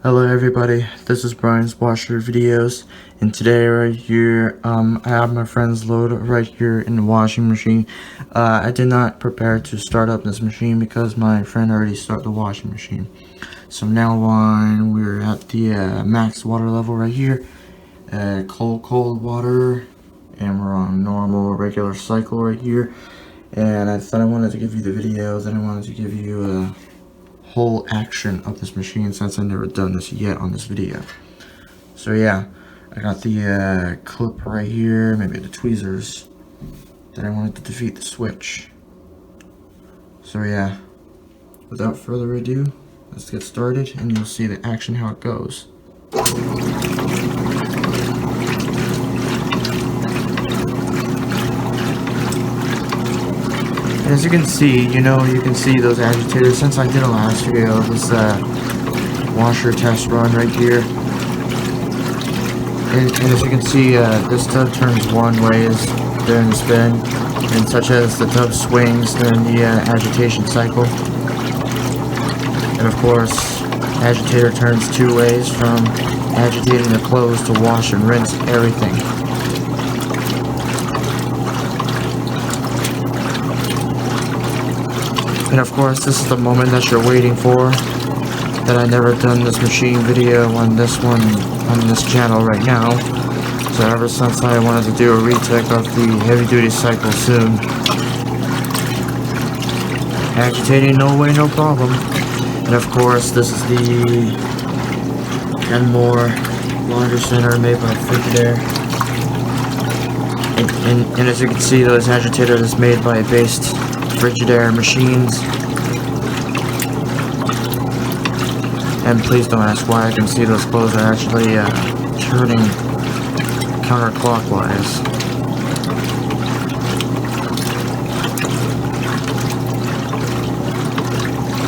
Hello everybody, this is Brian's Washer Videos, and today right here, I have my friend's load right here in the washing machine. I did not prepare to start up this machine because my friend already started the washing machine. So now on, we're at the max water level right here, cold water, and we're on normal regular cycle right here. And I thought I wanted to give you the videos, and I wanted to give you a whole action of this machine since I've never done this yet on this video. So yeah, I got the clip right here, maybe the tweezers that I wanted to defeat the switch. So yeah, without further ado, let's get started and you'll see the action how it goes. As you can see, you can see those agitators. Since I did a last video of this washer test run right here, and as you can see, this tub turns one way during the spin, and such as the tub swings during the agitation cycle. And of course, agitator turns two ways from agitating the clothes to wash and rinse everything. And of course, this is the moment that you're waiting for, that I never done this machine video on this channel right now. So ever since I wanted to do a retake of the heavy duty cycle soon. Agitating, no way, no problem. And of course, this is the Kenmore laundry center made by Frigidaire. And as you can see, those agitators is made by based Frigidaire machines. And please don't ask why. I can see those clothes are actually turning counterclockwise.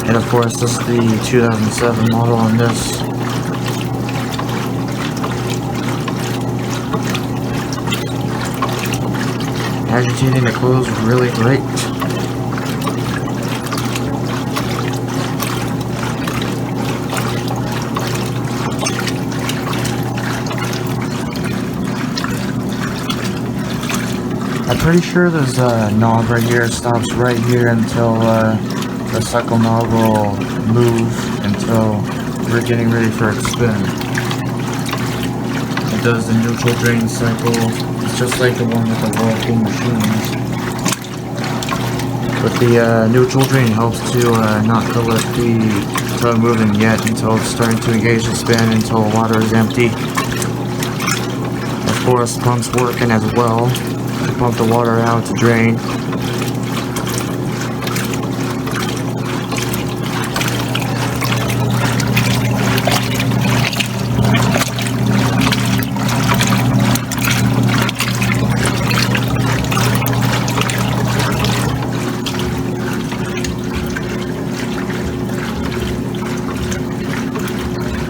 And of course, this is the 2007 model on this. Agitating the clothes is really great. I'm pretty sure there's a knob right here. It stops right here until the cycle knob will move until we're getting ready for its spin. It does the neutral drain cycle. It's just like the one with the Whirlpool machines. But the neutral drain helps to not to let the tub moving yet until it's starting to engage the spin until the water is empty. Of course, pump's working as well. Pump the water out to drain.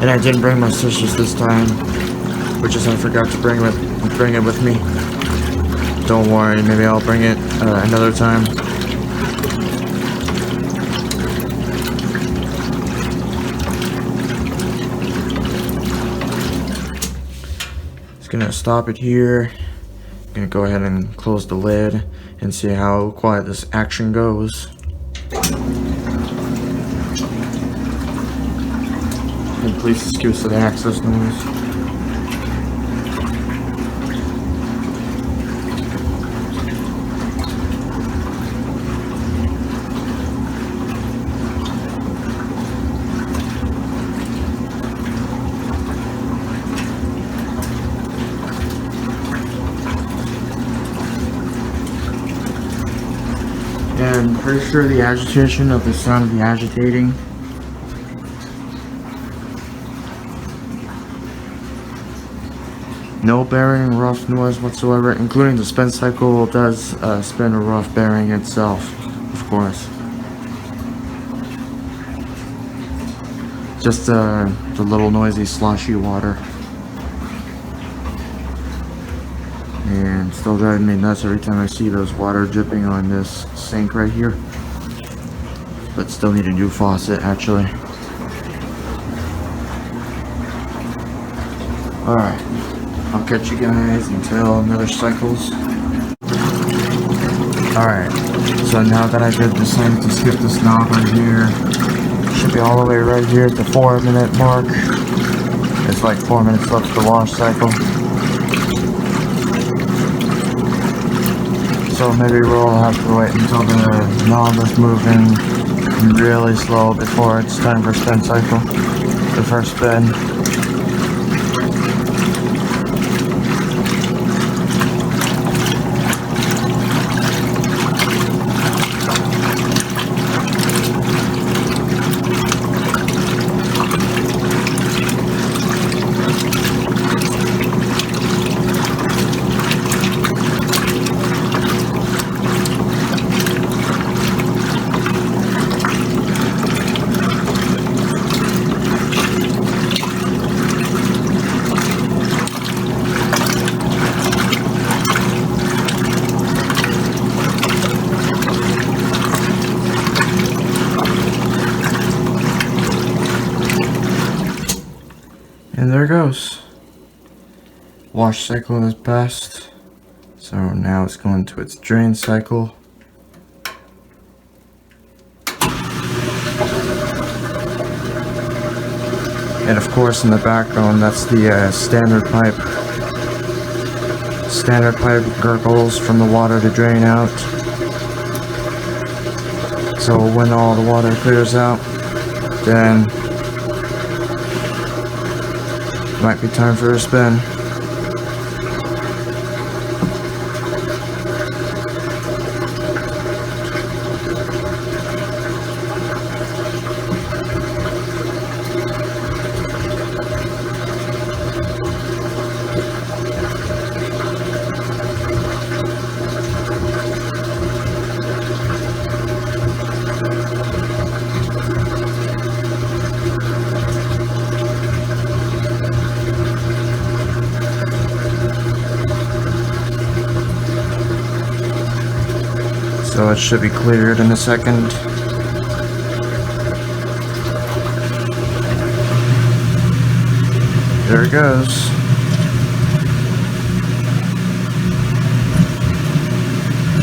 And I didn't bring my scissors this time, which is I forgot to bring it with me. Don't worry, maybe I'll bring it another time. Just gonna stop it here. Gonna go ahead and close the lid and see how quiet this action goes. And please excuse the access noise. And I'm pretty sure the agitation of the sound of the agitating no bearing rough noise whatsoever, including the spin cycle does spin a rough bearing itself, of course. Just the little noisy sloshy water. And still driving me nuts every time I see those water dripping on this sink right here. But still need a new faucet, actually. Alright, I'll catch you guys until another cycles. Alright, so now that I did decide to skip this knob right here, should be all the way right here at the 4-minute mark. It's like 4 minutes left of the wash cycle. So maybe we'll have to wait until the knob is moving really slow before it's time for spin cycle. The first spin. And there it goes. Wash cycle is passed. So now it's going to its drain cycle. And of course in the background, that's the standard pipe. Standard pipe gurgles from the water to drain out. So when all the water clears out, then might be time for a spin. So it should be cleared in a second. There it goes.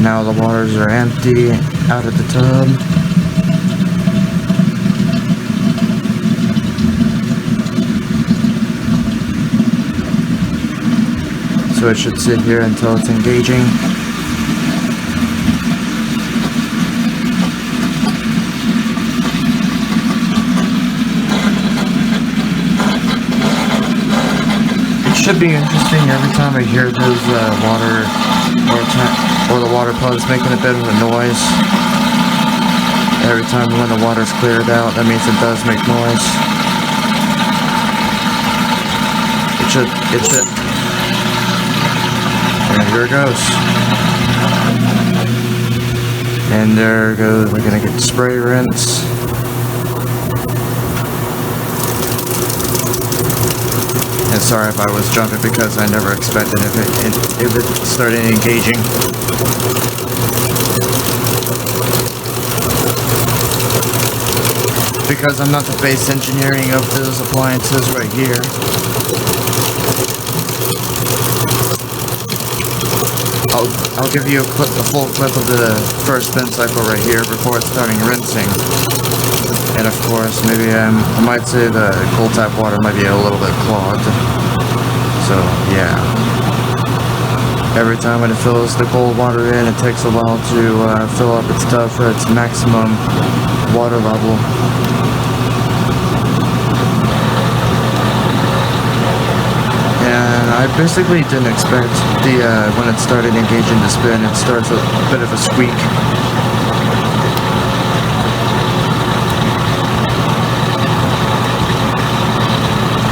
Now the waters are empty out of the tub. So it should sit here until it's engaging. Should be interesting every time I hear those water or the water plugs making a bit of a noise. Every time when the water's cleared out, that means it does make noise. It should. And here it goes. And there it goes. We're gonna get spray rinse. And sorry if I was jumping because I never expected if it started engaging. Because I'm not the base engineering of those appliances right here. I'll give you a full clip of the first spin cycle right here before it's starting rinsing. And of course, maybe I might say the cold tap water might be a little bit clogged. So yeah. Every time when it fills the cold water in, it takes a while to fill up its tub for its maximum water level. And I basically didn't expect when it started engaging the spin, it starts a bit of a squeak.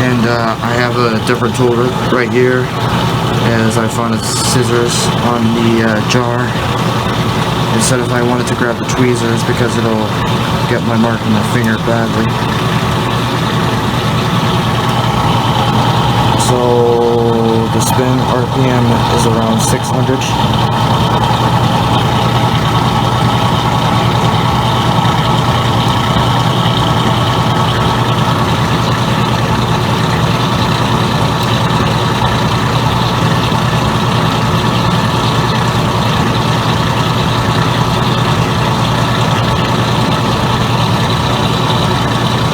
And I have a different tool right here, as I found scissors on the jar, instead of I wanted to grab the tweezers because it'll get my mark on my finger badly. So the spin RPM is around 600.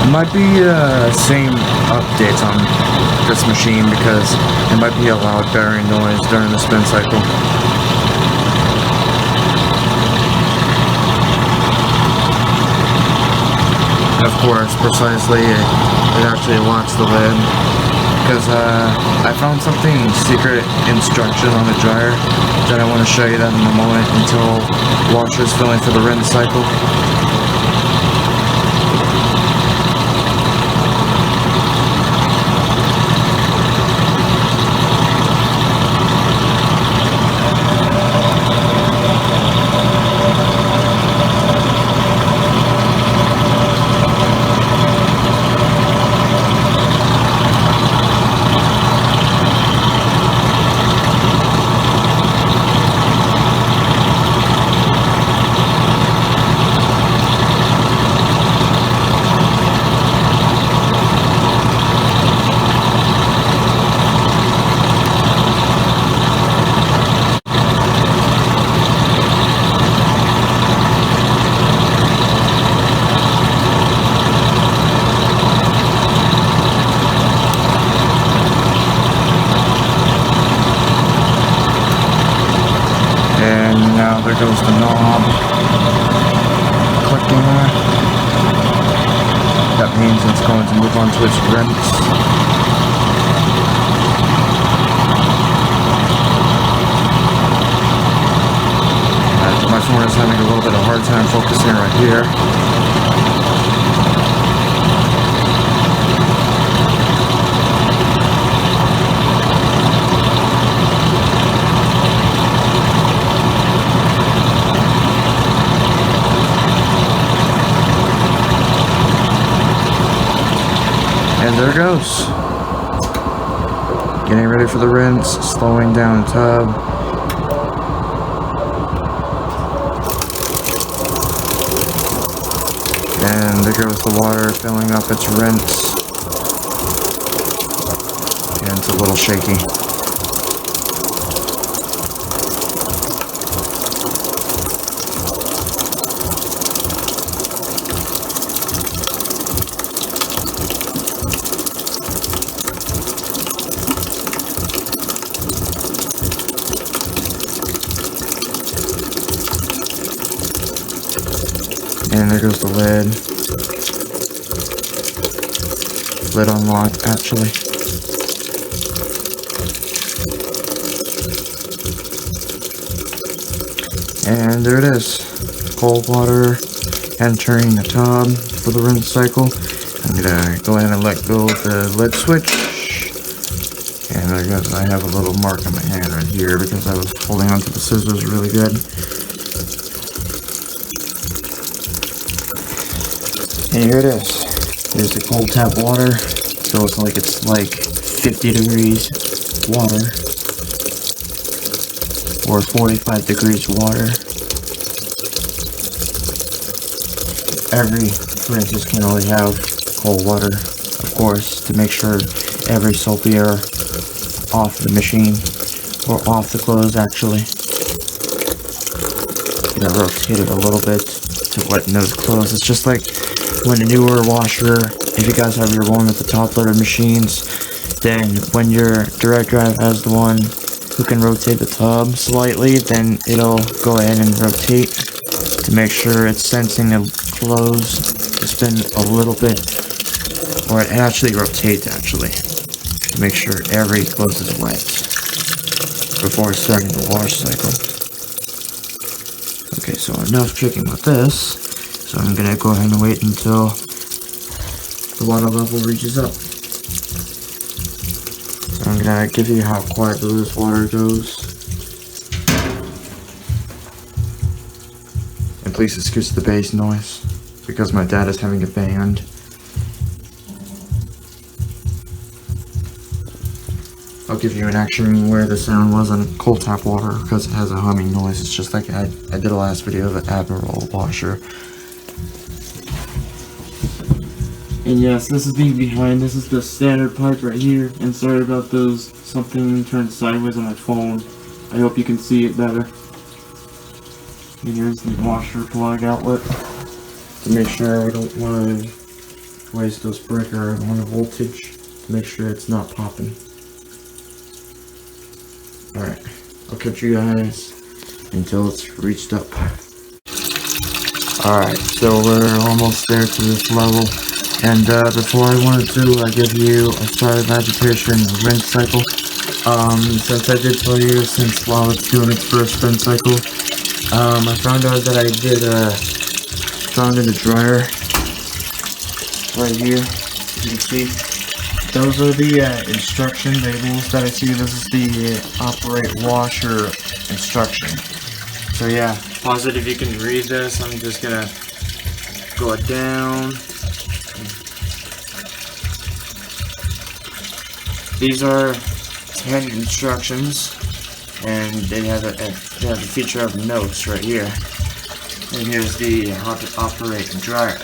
It might be same updates on this machine because it might be a loud bearing noise during the spin cycle. And of course, precisely, it actually locks the lid because I found something secret instruction on the dryer that I want to show you that in a moment until the washer is filling for the rinse cycle. Now there goes the knob clicking there. That means it's going to move on to its rinse. My phone is having a little bit of a hard time focusing right here. And there it goes. Getting ready for the rinse, slowing down the tub. And there goes the water filling up its rinse. And it's a little shaky. And there goes the lid. Lid unlocked, actually. And there it is. Cold water entering the tub for the rinse cycle. I'm gonna go ahead and let go of the lid switch. And I guess I have a little mark on my hand right here because I was holding onto the scissors really good. And here it is. There's the cold tap water. So it's like 50 degrees water. Or 45 degrees water. Every rinses can only have cold water, of course, to make sure every soapy air off the machine, or off the clothes actually. Gonna rotate it a little bit to wet those clothes. It's just like when a newer washer, if you guys have your one with the top loader machines, then when your direct drive has the one who can rotate the tub slightly, then it'll go ahead and rotate to make sure it's sensing the clothes to spin a little bit, or it actually rotates to make sure every clothes is wet before starting the wash cycle. Okay, so enough tricking with this. So I'm gonna go ahead and wait until the water level reaches up. So I'm gonna give you how quietly this water goes. And please excuse the bass noise because my dad is having a band. I'll give you an action where the sound was on cold tap water because it has a humming noise. It's just like I did a last video of an Admiral washer. And yes, this is me behind. This is the standard pipe right here. And sorry about those, something turned sideways on my phone. I hope you can see it better. And here's the washer plug outlet to make sure we don't want to raise this breaker on the voltage to make sure it's not popping. Alright, I'll catch you guys until it's reached up. Alright, so we're almost there to this level. And before I wanted to give you a start of agitation rinse cycle. Since I did tell you, since while it's doing its first spin cycle, I found out that I did found in the dryer right here. You can see those are the instruction labels that I see. This is the operate washer instruction. So yeah, pause it if you can read this. I'm just gonna go down. These are 10 instructions, and they have a feature of notes right here. And here's the how to operate the dryer.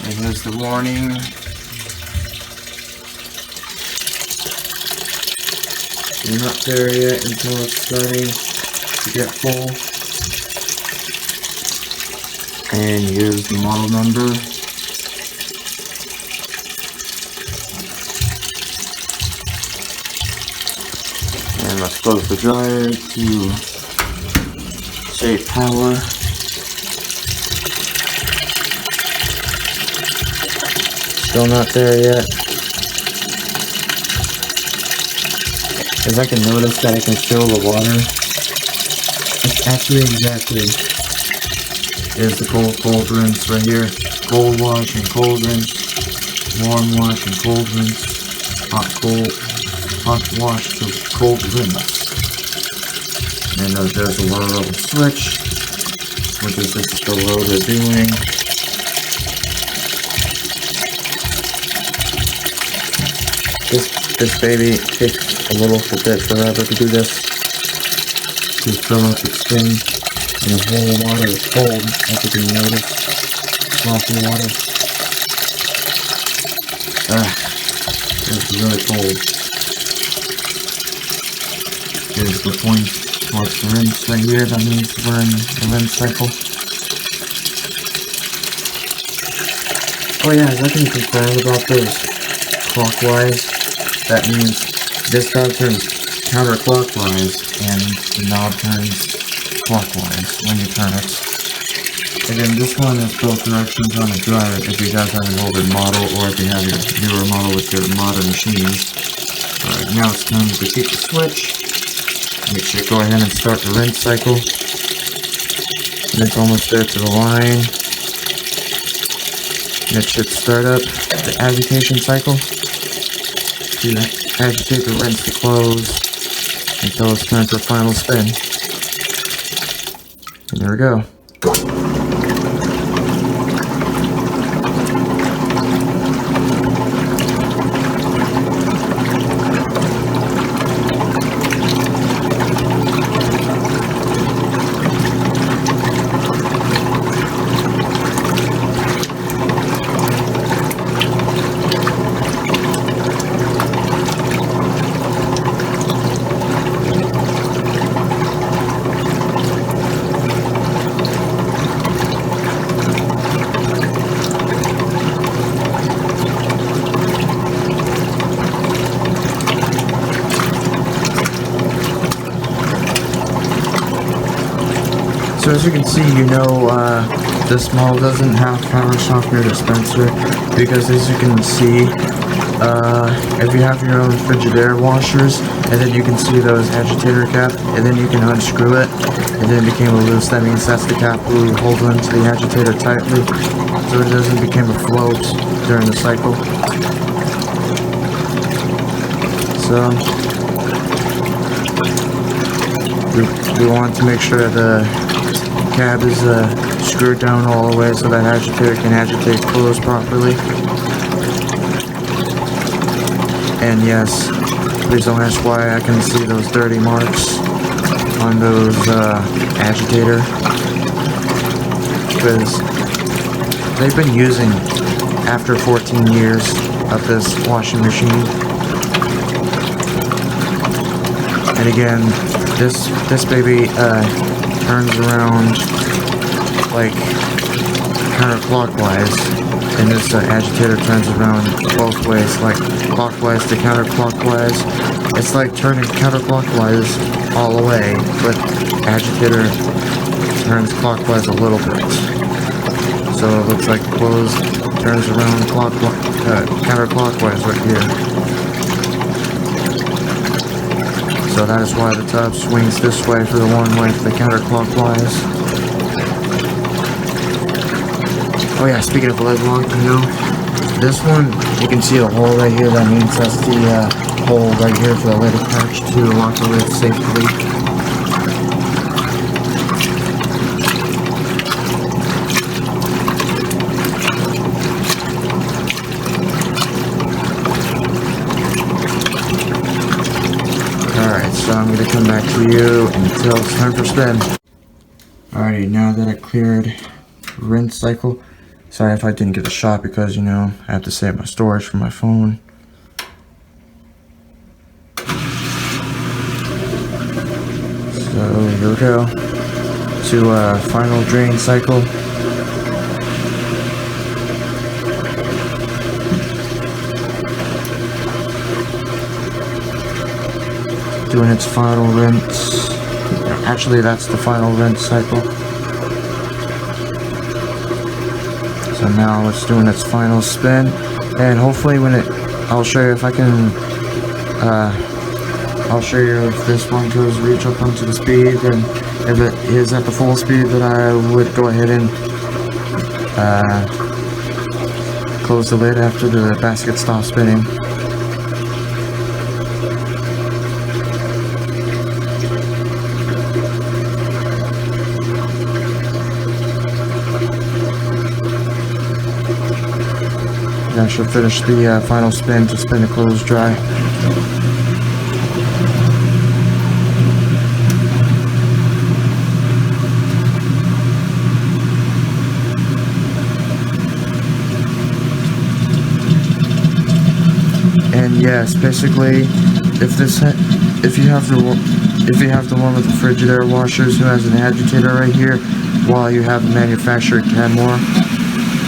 And here's the warning. You're not there yet until it's starting to get full. And here's the model number. And let's close the dryer to save power. Still not there yet. As I can notice that I can feel the water. It's actually exactly is the cold rinse right here. Cold wash and cold rinse. Warm wash and cold rinse. Hot wash to cold rinse. And there's a water level switch, which is just the load they're doing. This baby takes a little bit forever to do this. To fill up its spin. And the whole water is cold, as you can notice. Frothy water. It's really cold. Here's the point towards the rinse right here. That means we're in the rinse cycle. Oh yeah, as I can confirm about those clockwise, that means this knob turns counterclockwise and the knob turns clockwise when you turn it. Again, this one has both directions on the dryer if you guys have an older model or if you have your newer model with your modern machines. Alright, now it's time to keep the switch. Make sure you go ahead and start the rinse cycle. And it's almost there to the line. And it should start up the agitation cycle. To agitate the rinse to close until it's time for final spin. And there we go. So as you can see, this model doesn't have power softener dispenser because as you can see, if you have your own Frigidaire washers, and then you can see those agitator cap, and then you can unscrew it, and then it became a loose. That means that's the cap who holds onto the agitator tightly, so it doesn't become a float during the cycle. So we want to make sure the cab is screwed down all the way so that agitator can agitate close properly. And yes, please don't ask why I can see those dirty marks on those agitator, because they've been using after 14 years of this washing machine. And again, this baby turns around like counterclockwise, and this agitator turns around both ways, like clockwise to counterclockwise. It's like turning counterclockwise all the way, but agitator turns clockwise a little bit. So it looks like closed turns around counterclockwise right here. So that is why the top swings this way for the one with the counterclockwise. Oh yeah, speaking of lid lock, you know, this one, you can see the hole right here. That means that's the hole right here for the lid attached to lock the lid safely. Alright, so I'm going to come back to you until it's time for spin. Alrighty, now that I cleared rinse cycle, sorry if I didn't get the shot because, you know, I have to save my storage for my phone. So here we go to final drain cycle. Doing its final rinse. Actually, that's the final rinse cycle. So now it's doing its final spin, and hopefully when I'll show you if I can, I'll show you if this one goes reach up onto the speed, and if it is at the full speed, then I would go ahead and close the lid after the basket stops spinning. I should finish the final spin to spin the clothes dry. And yes, basically, if you have the one with the Frigidaire washers who has an agitator right here, while you have the manufacturer Kenmore,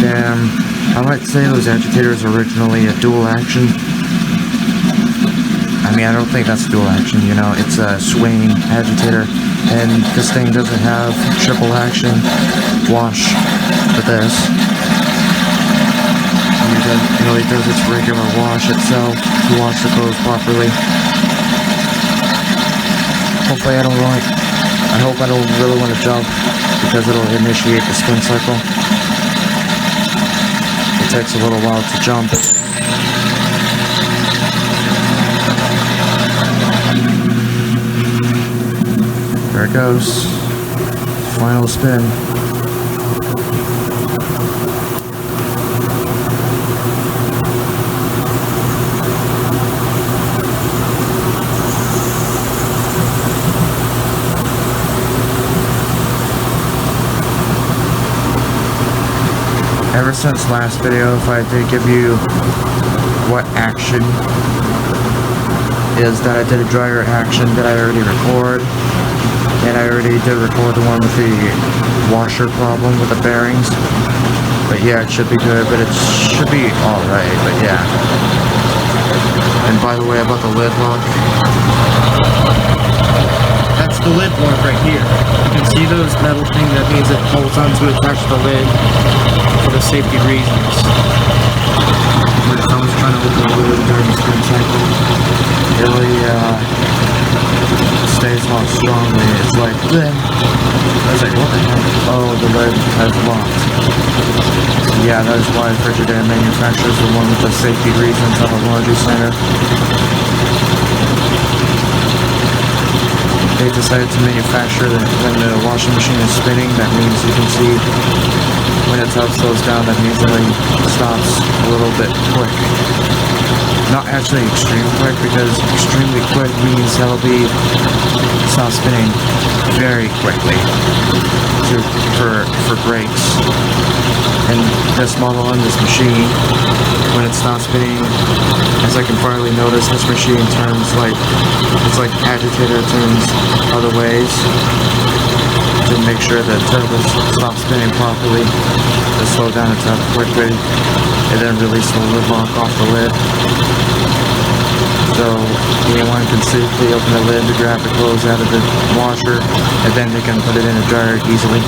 then I might say those agitators are originally a dual action. I mean, I don't think that's a dual action, you know, it's a swing agitator, and this thing doesn't have triple action wash for this. It really does its regular wash itself to wash the clothes properly. Hopefully I hope I don't really want to jump, because it'll initiate the spin cycle. It takes a little while to jump. There it goes. Final spin. Ever since last video, if I did give you what action is that I did a dryer action that I already record, and I already did record the one with the washer problem with the bearings, but yeah, it should be good, but it should be alright, but yeah. And by the way, about the lid lock, that's the lid lock right here. You can see those metal thing, that means it holds on to attach the lid for the safety reasons. When it comes trying to open the lid during the spin cycle, it really stays locked strongly. It's like, then I was like, what the heck? Oh, the lid has locked. So yeah, that is why Frigidaire manufactures the one with the safety reasons on the laundry center. They decided to manufacture that when the washing machine is spinning, that means you can see when it slows down, that means it really stops a little bit quick. Not actually extreme quick, because extremely quick means that'll be stop spinning very quickly for brakes. And this model on this machine, when it stops spinning, as I I can finally notice this machine turns like, it's like agitator turns other ways to make sure that turbo stops spinning properly, to slow down its quickly, and then release the lid lock off the lid. So anyone can safely open the lid to grab the clothes out of the washer, and then they can put it in a dryer easily.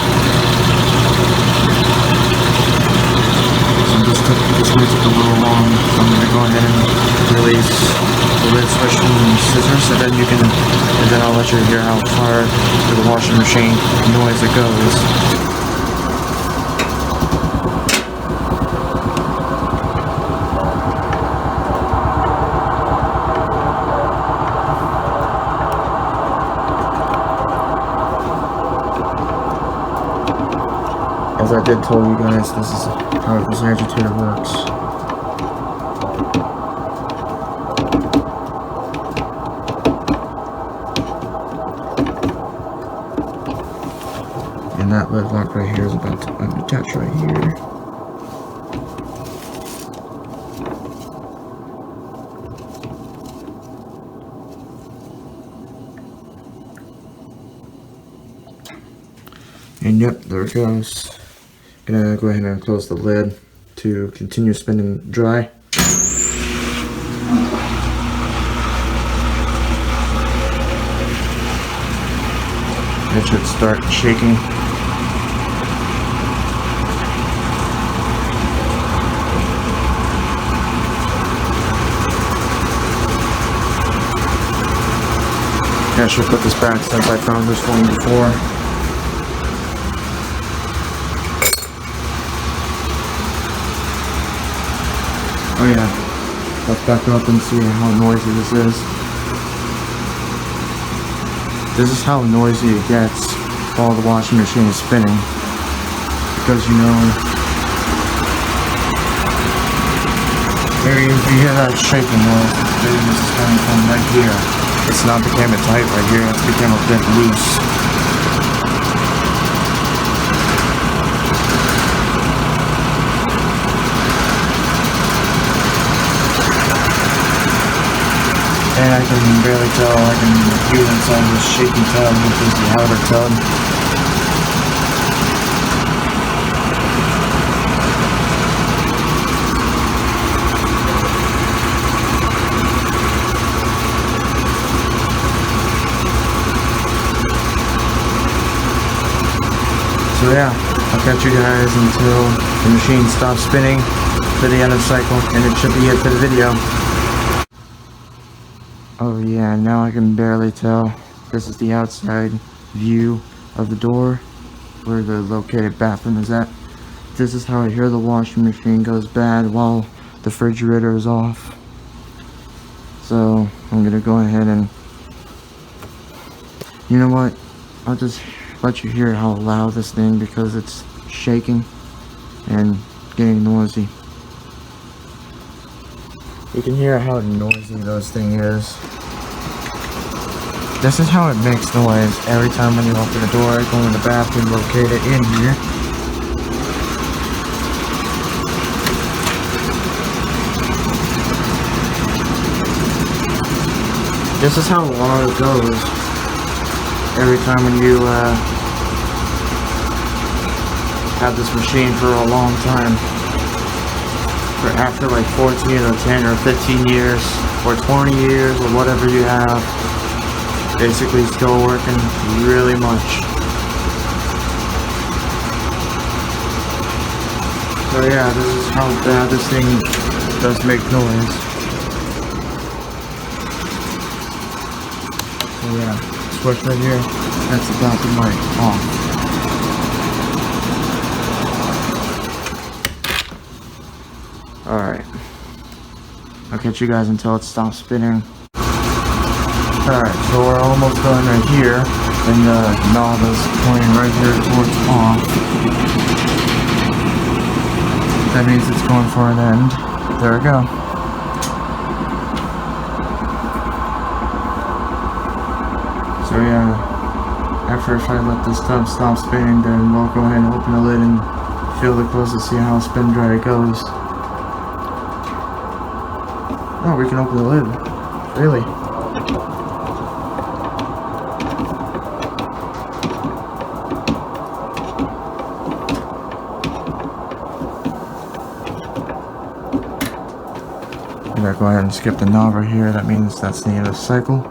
This may take a little long, so I'm going to go ahead and release the lid switch from the scissors, and then I'll let you hear how far to the washing machine noise it goes. As I did tell you guys, this is how this agitator works. And that lid lock right here is about to unattach right here. And yep, there it goes. Gonna go ahead and close the lid to continue spinning dry. It should start shaking. I should put this back since I found this one before. Oh yeah, let's back up and see how noisy this is. This is how noisy it gets while the washing machine is spinning. Because you know, if you hear that shaking noise, this is coming from right here. It's not becoming tight right here, it's become a bit loose. And I can barely tell, I can hear inside this shaky tub, which is the outer tub. So yeah, I'll catch you guys until the machine stops spinning to the end of the cycle, and it should be it for the video. Oh yeah, now I can barely tell. This is the outside view of the door where the located bathroom is at. This is how I hear the washing machine goes bad while the refrigerator is off. So I'm gonna go ahead and, you know what, I'll just let you hear how loud this thing, because it's shaking and getting noisy. You can hear how noisy this thing is. This is how it makes noise every time when you open the door, go in the bathroom located in here. This is how loud it goes every time when you have this machine for a long time. For after like 14 or 10 or 15 years or 20 years or whatever you have, basically still working really much. So yeah, this is how bad this thing does make noise. So yeah, switch right here, that's the bathroom light off. Alright, I'll catch you guys until it stops spinning. Alright, so we're almost done right here, and the knob is pointing right here towards off. That means it's going for an end. There we go. So yeah, after if I let this tub stop spinning, then we'll go ahead and open the lid and fill the clothes to see how spin dry it goes. Oh, we can open the lid. Really? I'm gonna go ahead and skip the knob right here. That means that's the end of the cycle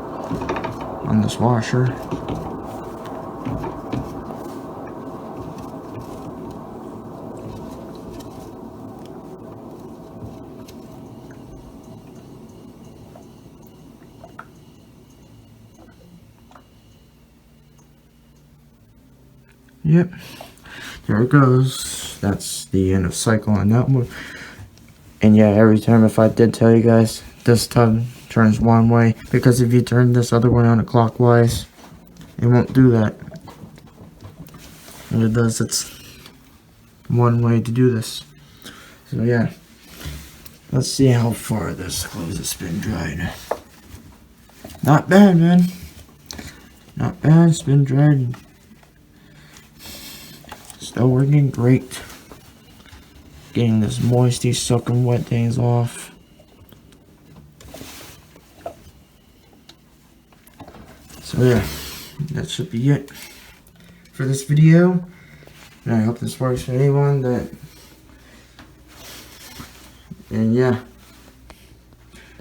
on this washer. Yep, there it goes. That's the end of cycle on that one. And yeah, every time, if I did tell you guys, this tub turns one way, because if you turn this other one on clockwise, it won't do that. When it does, it's one way to do this. So yeah, let's see how far this clothes has been dried. Not bad, man. Not bad, it's been dried. Still working great. Getting this moisty, soaking wet things off. So yeah, that should be it for this video. And I hope this works for anyone that. And yeah,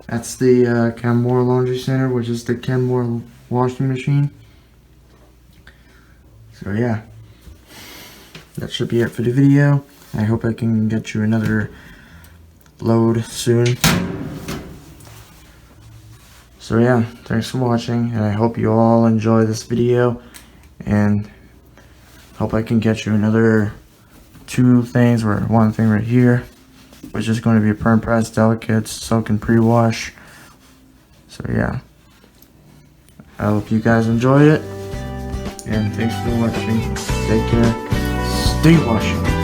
that's the Kenmore Laundry Center, which is the Kenmore washing machine. So yeah, that should be it for the video. I hope I can get you another load soon. So yeah, thanks for watching, and I hope you all enjoy this video, and hope I can get you another 2 things, or 1 thing right here, which is going to be a perm press, delicates, soak and pre-wash. So yeah, I hope you guys enjoyed it, and thanks for watching. Take care, stay washing.